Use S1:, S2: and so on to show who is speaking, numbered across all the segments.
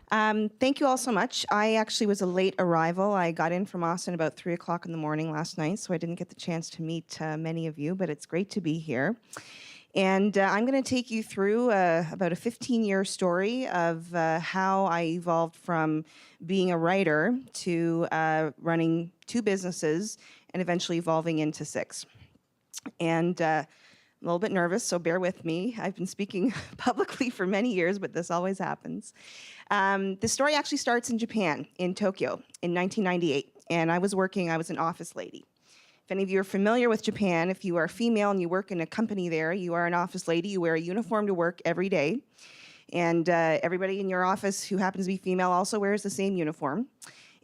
S1: Thank you all so much. I actually was a late arrival. I got in from Austin about 3 o'clock in the morning last night, so I didn't get the chance to meet many of you, but it's great to be here. And I'm going to take you through about a 15-year story of how I evolved from being a writer to running 2 businesses and eventually evolving into 6. And I'm a little bit nervous, so bear with me. I've been speaking publicly for many years, but this always happens. The story actually starts in Japan, in Tokyo, in 1998. And I was an office lady. If any of you are familiar with Japan, if you are female and you work in a company there, you are an office lady. You wear a uniform to work every day. And everybody in your office who happens to be female also wears the same uniform.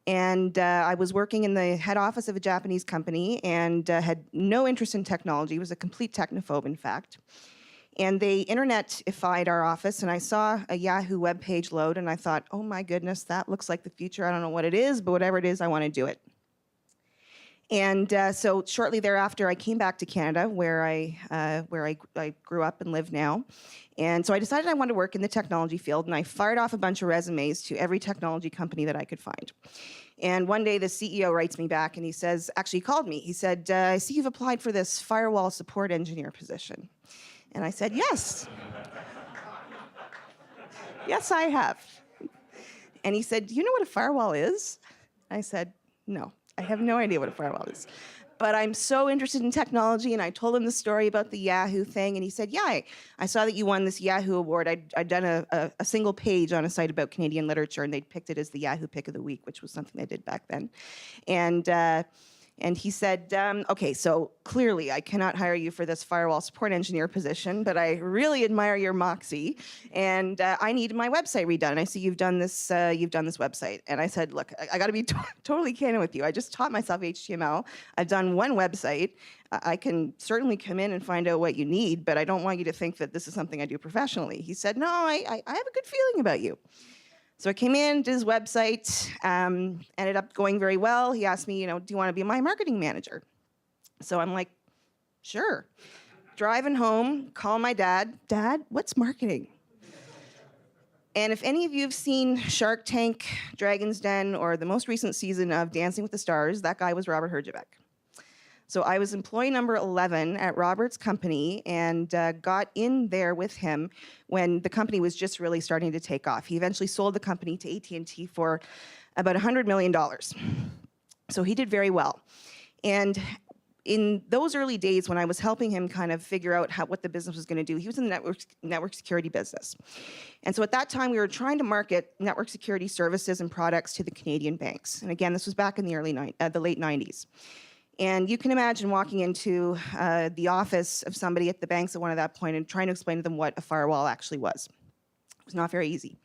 S1: And I was working in the head office of a Japanese company and had no interest in technology. Was a complete technophobe, in fact. And they internet-ified our office, and I saw a Yahoo webpage load, and I thought, oh my goodness, that looks like the future. I don't know what it is, but whatever it is, I want to do it. And so shortly thereafter, I came back to Canada, where I grew up and live now. And so I decided I wanted to work in the technology field, and I fired off a bunch of resumes to every technology company that I could find. And one day, the CEO writes me back, and he says, actually, he called me. He said, I see you've applied for this firewall support engineer position. And I said, yes. Yes, I have. And he said, do you know what a firewall is? I said, no, I have no idea what a firewall is. But I'm so interested in technology, and I told him the story about the Yahoo thing, and he said, yeah, I saw that you won this Yahoo award. I'd done a single page on a site about Canadian literature, and they'd picked it as the Yahoo Pick of the Week, which was something they did back then. And he said, okay, so clearly I cannot hire you for this firewall support engineer position, but I really admire your moxie, and I need my website redone. I see you've done this website. And I said, look, I got to be totally candid with you. I just taught myself HTML. I've done one website. I can certainly come in and find out what you need, but I don't want you to think that this is something I do professionally. He said, no, I have a good feeling about you. So I came in, did his website, ended up going very well. He asked me, do you want to be my marketing manager? So I'm like, sure. Driving home, call my dad. Dad, what's marketing? And if any of you have seen Shark Tank, Dragon's Den, or the most recent season of Dancing with the Stars, that guy was Robert Herjavec. So I was employee number 11 at Robert's company and got in there with him when the company was just really starting to take off. He eventually sold the company to AT&T for about $100 million. So he did very well. And in those early days when I was helping him kind of figure out what the business was going to do, he was in the network security business. And so at that time, we were trying to market network security services and products to the Canadian banks. And again, this was back in the late 90s. And you can imagine walking into the office of somebody at the banks at one at that point and trying to explain to them what a firewall actually was. It was not very easy.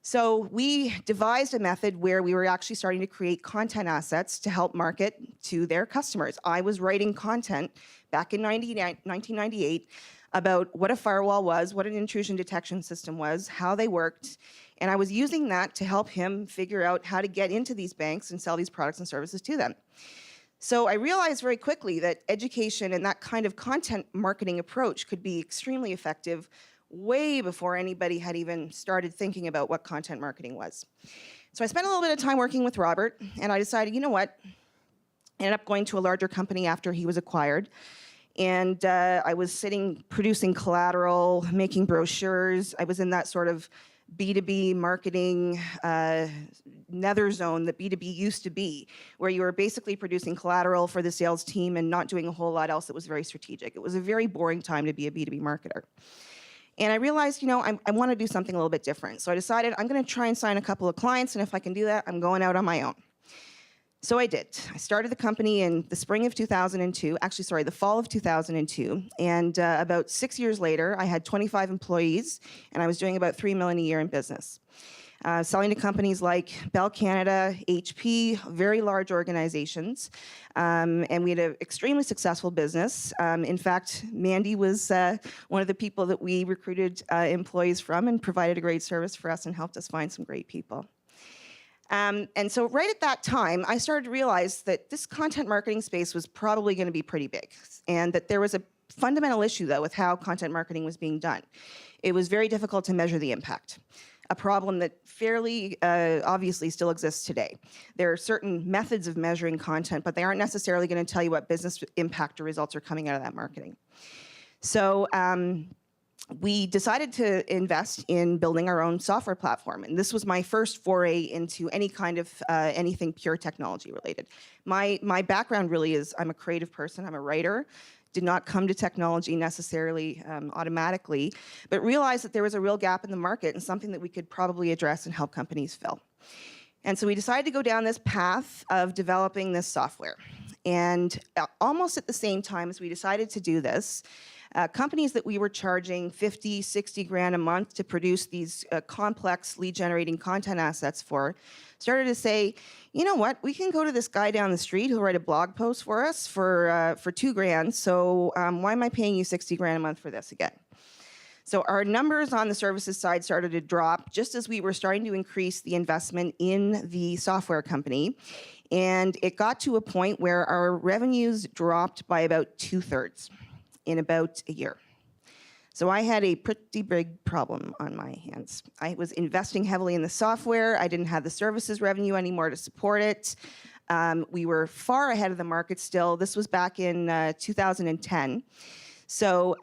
S1: So we devised a method where we were actually starting to create content assets to help market to their customers. I was writing content back in 1998 about what a firewall was, what an intrusion detection system was, how they worked, and I was using that to help him figure out how to get into these banks and sell these products and services to them. So I realized very quickly that education and that kind of content marketing approach could be extremely effective way before anybody had even started thinking about what content marketing was. So I spent a little bit of time working with Robert, and I decided, you know what? I ended up going to a larger company after he was acquired. And I was producing collateral, making brochures. I was in that sort of B2B marketing nether zone that B2B used to be, where you were basically producing collateral for the sales team and not doing a whole lot else that was very strategic. It was a very boring time to be a B2B marketer. And I realized, I want to do something a little bit different. So I decided I'm going to try and sign a couple of clients, and if I can do that, I'm going out on my own. So I did. I started the company in the spring of 2002, actually, sorry, the fall of 2002. And about 6 years later, I had 25 employees, and I was doing about $3 million a year in business. Selling to companies like Bell Canada, HP, very large organizations. And we had an extremely successful business. In fact, Mandy was one of the people that we recruited employees from and provided a great service for us and helped us find some great people. And so right at that time, I started to realize that this content marketing space was probably going to be pretty big, and that there was a fundamental issue, though, with how content marketing was being done. It was very difficult to measure the impact. a problem that fairly obviously still exists today. There are certain methods of measuring content, but they aren't necessarily going to tell you what business impact or results are coming out of that marketing. So we decided to invest in building our own software platform. And this was my first foray into any kind of anything pure technology related. My background really is I'm a creative person, I'm a writer. Did not come to technology necessarily automatically, but realized that there was a real gap in the market and something that we could probably address and help companies fill. And so we decided to go down this path of developing this software. And almost at the same time as we decided to do this, companies that we were charging 50, 60 grand a month to produce these complex lead generating content assets for started to say, you know what, we can go to this guy down the street who'll write a blog post for us for 2 grand, so why am I paying you 60 grand a month for this again? So our numbers on the services side started to drop just as we were starting to increase the investment in the software company. And it got to a point where our revenues dropped by about 2/3 in about a year. So I had a pretty big problem on my hands. I was investing heavily in the software. I didn't have the services revenue anymore to support it. We were far ahead of the market still. This was back in 2010. So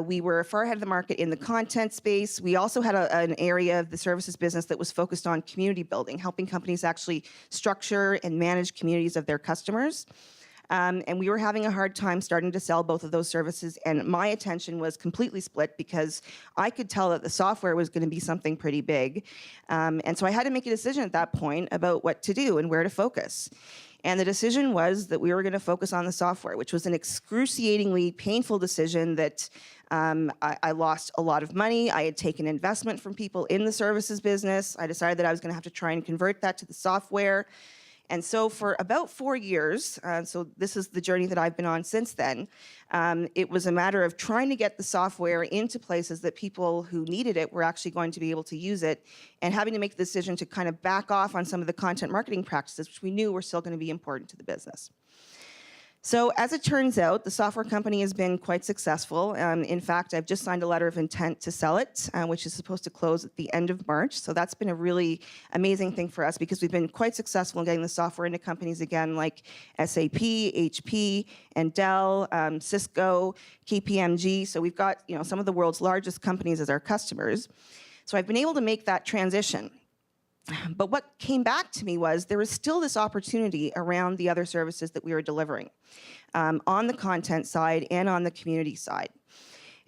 S1: we were far ahead of the market in the content space. We also had an area of the services business that was focused on community building, helping companies actually structure and manage communities of their customers. And we were having a hard time starting to sell both of those services, and my attention was completely split because I could tell that the software was going to be something pretty big. And so I had to make a decision at that point about what to do and where to focus. And the decision was that we were going to focus on the software, which was an excruciatingly painful decision that I lost a lot of money. I had taken investment from people in the services business. I decided that I was going to have to try and convert that to the software. And so for about 4 years, so this is the journey that I've been on since then, it was a matter of trying to get the software into places that people who needed it were actually going to be able to use it, and having to make the decision to kind of back off on some of the content marketing practices, which we knew were still going to be important to the business. So as it turns out, the software company has been quite successful. In fact, I've just signed a letter of intent to sell it, which is supposed to close at the end of March. So that's been a really amazing thing for us because we've been quite successful in getting the software into companies again like SAP, HP, and Dell, Cisco, KPMG. So we've got some of the world's largest companies as our customers. So I've been able to make that transition. But what came back to me was there was still this opportunity around the other services that we were delivering on the content side and on the community side.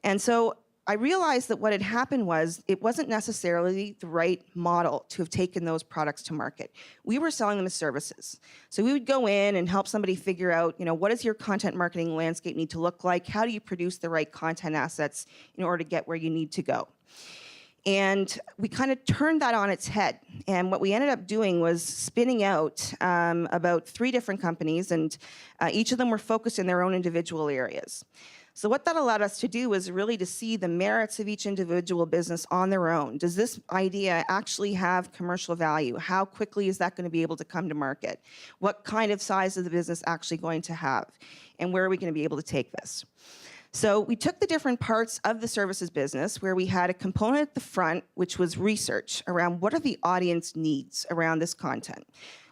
S1: And so I realized that what had happened was it wasn't necessarily the right model to have taken those products to market. We were selling them as services. So we would go in and help somebody figure out, what does your content marketing landscape need to look like? How do you produce the right content assets in order to get where you need to go? And we kind of turned that on its head. And what we ended up doing was spinning out about 3 different companies, and each of them were focused in their own individual areas. So what that allowed us to do was really to see the merits of each individual business on their own. Does this idea actually have commercial value? How quickly is that going to be able to come to market? What kind of size is the business actually going to have? And where are we going to be able to take this? So we took the different parts of the services business where we had a component at the front, which was research around what are the audience needs around this content.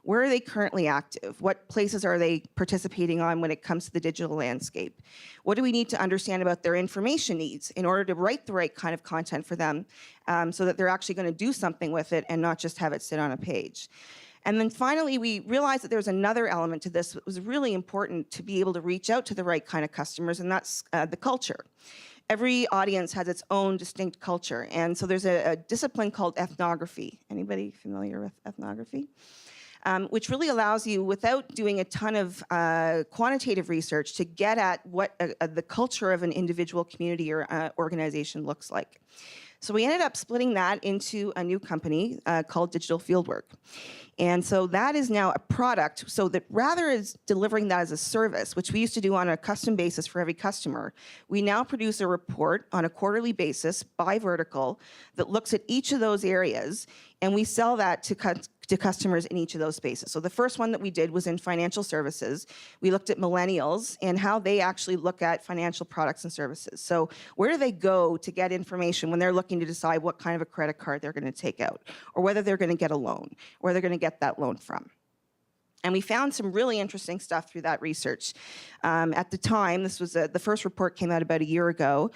S1: Where are they currently active? What places are they participating on when it comes to the digital landscape? What do we need to understand about their information needs in order to write the right kind of content for them so that they're actually going to do something with it and not just have it sit on a page? And then finally, we realized that there's another element to this that was really important to be able to reach out to the right kind of customers, and that's the culture. Every audience has its own distinct culture, and so there's a discipline called ethnography. Anybody familiar with ethnography? Which really allows you, without doing a ton of quantitative research, to get at what the culture of an individual community or organization looks like. So we ended up splitting that into a new company called Digital Fieldwork. And so that is now a product, so that rather as delivering that as a service, which we used to do on a custom basis for every customer, we now produce a report on a quarterly basis by vertical that looks at each of those areas, and we sell that to customers in each of those spaces. So the first one that we did was in financial services. We looked at millennials and how they actually look at financial products and services. So where do they go to get information when they're looking to decide what kind of a credit card they're going to take out, or whether they're going to get a loan, where they're going to get that loan from? And we found some really interesting stuff through that research. At the time, this was the first report came out about a year ago.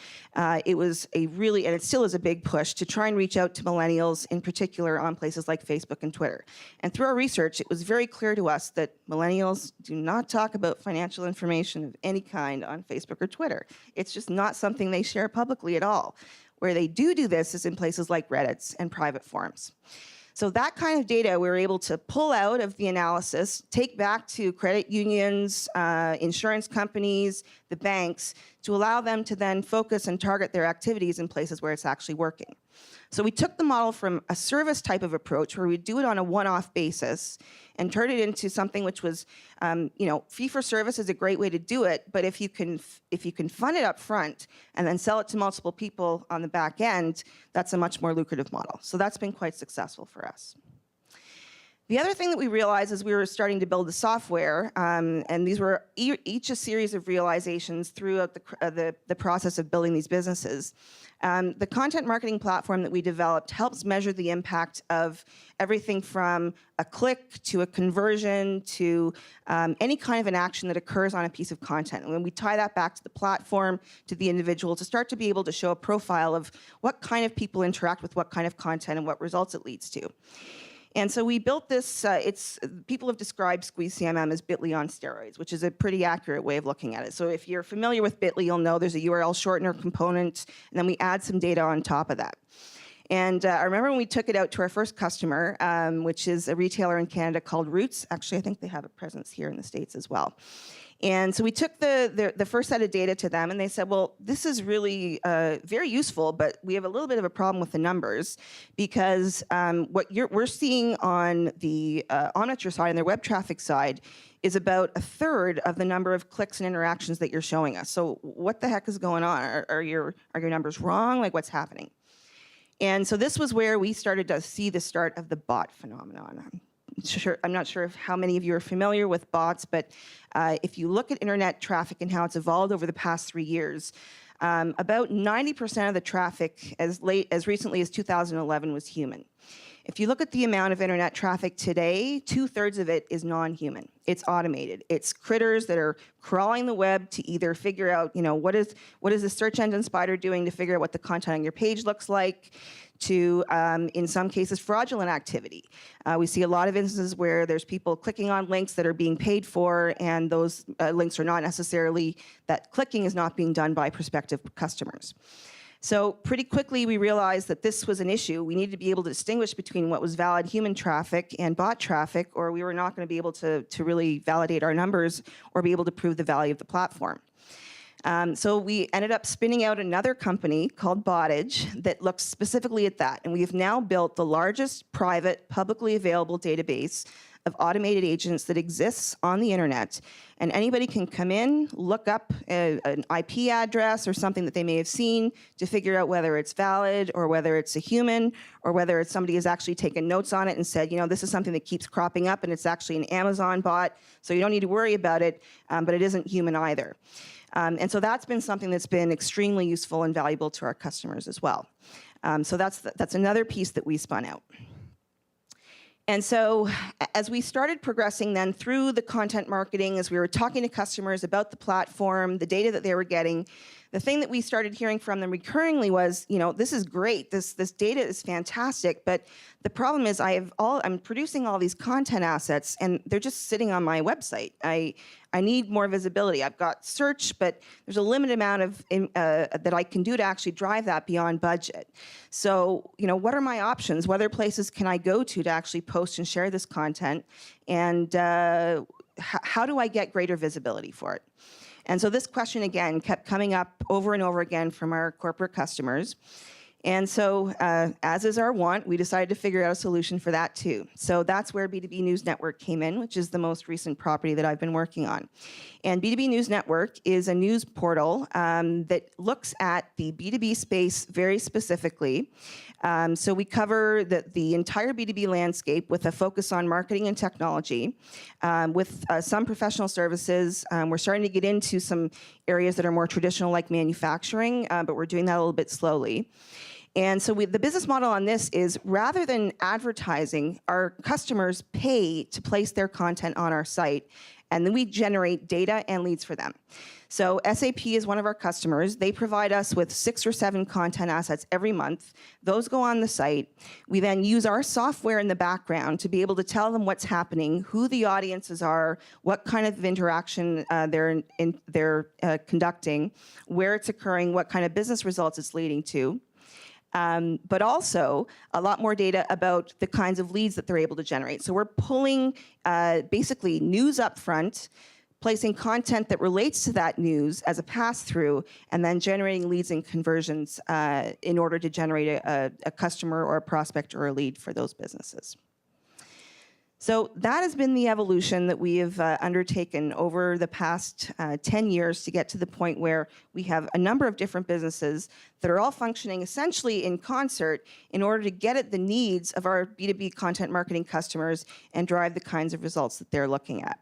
S1: It was a really, and it still is a big push to try and reach out to millennials, in particular on places like Facebook and Twitter. And through our research, it was very clear to us that millennials do not talk about financial information of any kind on Facebook or Twitter. It's just not something they share publicly at all. Where they do this is in places like Reddits and private forums. So that kind of data we were able to pull out of the analysis, take back to credit unions, insurance companies, the banks, to allow them to then focus and target their activities in places where it's actually working. So we took the model from a service type of approach where we do it on a one-off basis and turned it into something which was, fee for service is a great way to do it, but if you can fund it up front and then sell it to multiple people on the back end, that's a much more lucrative model. So that's been quite successful for us. The other thing that we realized as we were starting to build the software, and these were each a series of realizations throughout the process of building these businesses, the content marketing platform that we developed helps measure the impact of everything from a click to a conversion to any kind of an action that occurs on a piece of content. And when we tie that back to the platform, to the individual, to start to be able to show a profile of what kind of people interact with what kind of content and what results it leads to. And so we built this, people have described Squeeze CMM as Bitly on steroids, which is a pretty accurate way of looking at it. So if you're familiar with Bitly, you'll know there's a URL shortener component, and then we add some data on top of that. And I remember when we took it out to our first customer, which is a retailer in Canada called Roots. Actually, I think they have a presence here in the States as well. And so we took the first set of data to them, and they said, well, this is really very useful, but we have a little bit of a problem with the numbers because what we're seeing on the Omniture side and their web traffic side is about 1/3 of the number of clicks and interactions that you're showing us. So what the heck is going on? Are your numbers wrong? Like, what's happening? And so this was where we started to see the start of the bot phenomenon. I'm not sure how many of you are familiar with bots, but if you look at internet traffic and how it's evolved over the past 3 years, about 90% of the traffic as recently as 2011 was human. If you look at the amount of internet traffic today, 2/3 of it is non-human. It's automated. It's critters that are crawling the web to either figure out, what is the search engine spider doing to figure out what the content on your page looks like, to, in some cases, fraudulent activity. We see a lot of instances where there's people clicking on links that are being paid for, and those links are not necessarily, that clicking is not being done by prospective customers. So pretty quickly we realized that this was an issue. We needed to be able to distinguish between what was valid human traffic and bot traffic, or we were not going to be able to really validate our numbers or be able to prove the value of the platform. So we ended up spinning out another company called Bottage that looks specifically at that. And we have now built the largest private, publicly available database of automated agents that exists on the internet. And anybody can come in, look up an IP address or something that they may have seen to figure out whether it's valid or whether it's a human or whether it's somebody has actually taken notes on it and said, this is something that keeps cropping up and it's actually an Amazon bot, so you don't need to worry about it, but it isn't human either. And so that's been something that's been extremely useful and valuable to our customers as well. So that's another piece that we spun out. And so as we started progressing then through the content marketing, as we were talking to customers about the platform, the data that they were getting, the thing that we started hearing from them recurringly was, this is great, this data is fantastic, but the problem is I'm producing all these content assets and they're just sitting on my website. I need more visibility. I've got search, but there's a limited amount of that I can do to actually drive that beyond budget. So, what are my options? What other places can I go to actually post and share this content? And how do I get greater visibility for it? And so this question, again, kept coming up over and over again from our corporate customers. And so, as is our want, we decided to figure out a solution for that too. So that's where B2B News Network came in, which is the most recent property that I've been working on. And B2B News Network is a news portal that looks at the B2B space very specifically. So we cover the entire B2B landscape with a focus on marketing and technology, with some professional services. We're starting to get into some areas that are more traditional like manufacturing, but we're doing that a little bit slowly. And so the business model on this is, rather than advertising, our customers pay to place their content on our site, and then we generate data and leads for them. So SAP is one of our customers. They provide us with 6 or 7 content assets every month. Those go on the site. We then use our software in the background to be able to tell them what's happening, who the audiences are, what kind of interaction they're conducting, where it's occurring, what kind of business results it's leading to. But also a lot more data about the kinds of leads that they're able to generate. So we're pulling basically news up front, placing content that relates to that news as a pass-through, and then generating leads and conversions in order to generate a customer or a prospect or a lead for those businesses. So that has been the evolution that we have undertaken over the past 10 years to get to the point where we have a number of different businesses that are all functioning essentially in concert in order to get at the needs of our B2B content marketing customers and drive the kinds of results that they're looking at.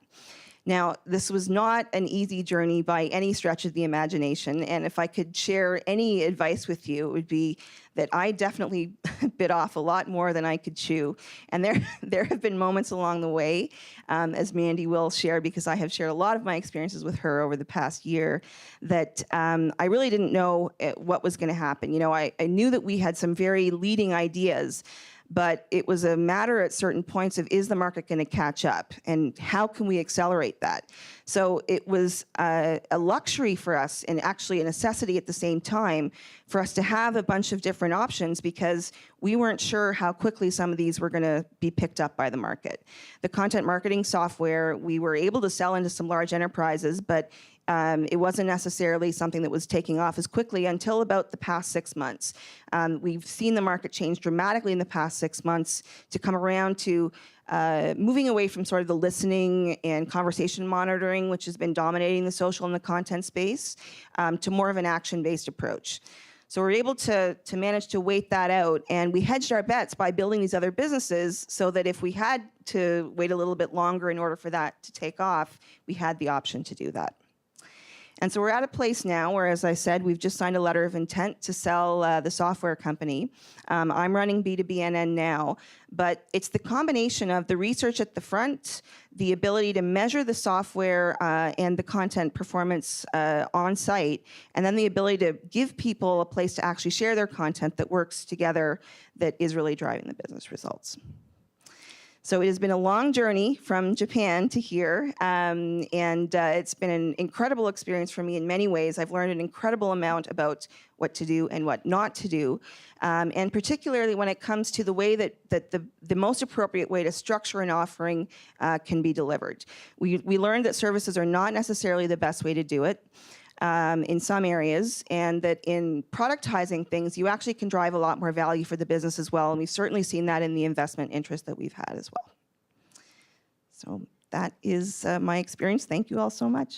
S1: Now, this was not an easy journey by any stretch of the imagination, and if I could share any advice with you, it would be that I definitely bit off a lot more than I could chew. And there have been moments along the way, as Mandy will share, because I have shared a lot of my experiences with her over the past year, that I really didn't know what was going to happen. You know, I knew that we had some very leading ideas, but it was a matter at certain points of, is the market going to catch up, and how can we accelerate that? So it was a luxury for us, and actually a necessity at the same time, for us to have a bunch of different options, because we weren't sure how quickly some of these were going to be picked up by the market. The content marketing software, we were able to sell into some large enterprises, but it wasn't necessarily something that was taking off as quickly until about the past 6 months. We've seen the market change dramatically in the past 6 months to come around to moving away from sort of the listening and conversation monitoring, which has been dominating the social and the content space, to more of an action-based approach. So we're able to manage to wait that out, and we hedged our bets by building these other businesses so that if we had to wait a little bit longer in order for that to take off, we had the option to do that. And so we're at a place now where, as I said, we've just signed a letter of intent to sell the software company. I'm running B2BNN now, but it's the combination of the research at the front, the ability to measure the software and the content performance on site, and then the ability to give people a place to actually share their content that works together, that is really driving the business results. So it has been a long journey from Japan to here, and it's been an incredible experience for me in many ways. I've learned an incredible amount about what to do and what not to do, and particularly when it comes to the way that the most appropriate way to structure an offering can be delivered. We learned that services are not necessarily the best way to do it. In some areas, and that in productizing things, you actually can drive a lot more value for the business as well, and we've certainly seen that in the investment interest that we've had as well. So that is my experience. Thank you all so much.